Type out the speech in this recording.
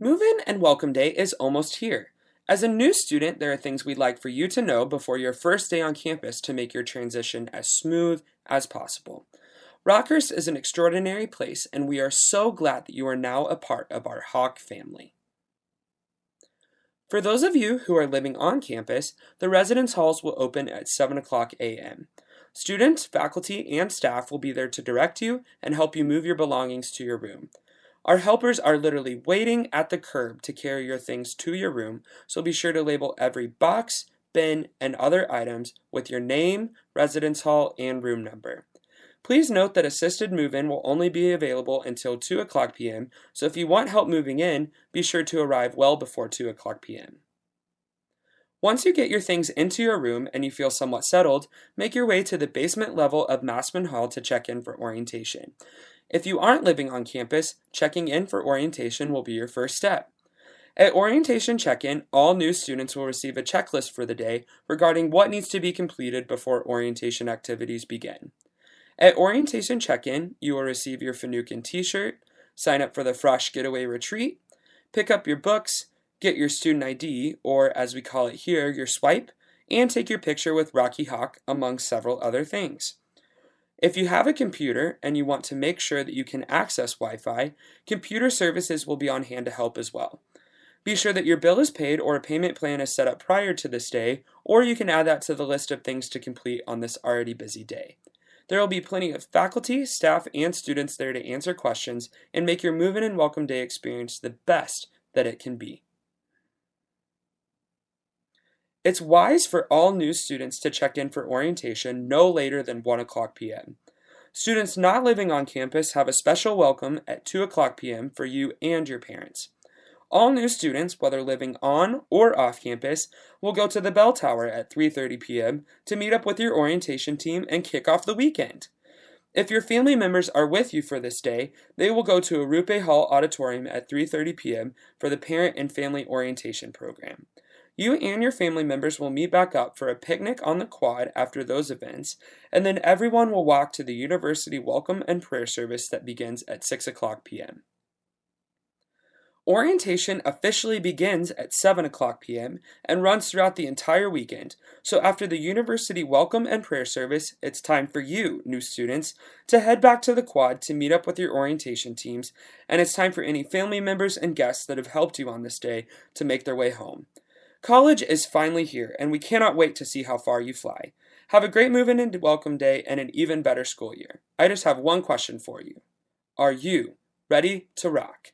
Move-in and welcome day is almost here. As a new student, there are things we'd like for you to know before your first day on campus to make your transition as smooth as possible. Rockhurst is an extraordinary place, and we are so glad that you are now a part of our Hawk family. For those of you who are living on campus, the residence halls will open at 7 o'clock a.m. Students, faculty, and staff will be there to direct you and help you move your belongings to your room. Our helpers are literally waiting at the curb to carry your things to your room, so be sure to label every box, bin, and other items with your name, residence hall, and room number. Please note that assisted move-in will only be available until 2 o'clock p.m., so if you want help moving in, be sure to arrive well before 2 o'clock p.m. Once you get your things into your room and you feel somewhat settled, make your way to the basement level of Massman Hall to check in for orientation. If you aren't living on campus, checking in for orientation will be your first step. At orientation check-in, all new students will receive a checklist for the day regarding what needs to be completed before orientation activities begin. At orientation check-in, you will receive your Finucane t-shirt, sign up for the Frosh Getaway Retreat, pick up your books, get your student ID, or as we call it here, your swipe, and take your picture with Rocky Hawk, among several other things. If you have a computer and you want to make sure that you can access Wi-Fi, computer services will be on hand to help as well. Be sure that your bill is paid or a payment plan is set up prior to this day, or you can add that to the list of things to complete on this already busy day. There will be plenty of faculty, staff, and students there to answer questions and make your move-in and welcome day experience the best that it can be. It's wise for all new students to check in for orientation no later than 1 o'clock p.m. Students not living on campus have a special welcome at 2 o'clock p.m. for you and your parents. All new students, whether living on or off campus, will go to the bell tower at 3:30 p.m. to meet up with your orientation team and kick off the weekend. If your family members are with you for this day, they will go to Arupe Hall Auditorium at 3:30 p.m. for the Parent and Family Orientation Program. You and your family members will meet back up for a picnic on the quad after those events, and then everyone will walk to the University Welcome and Prayer Service that begins at 6 o'clock p.m. Orientation officially begins at 7 o'clock p.m. and runs throughout the entire weekend, so after the University Welcome and Prayer Service, it's time for you, new students, to head back to the quad to meet up with your orientation teams, and it's time for any family members and guests that have helped you on this day to make their way home. College is finally here, and we cannot wait to see how far you fly. Have a great move-in and welcome day and an even better school year. I just have one question for you. Are you ready to rock?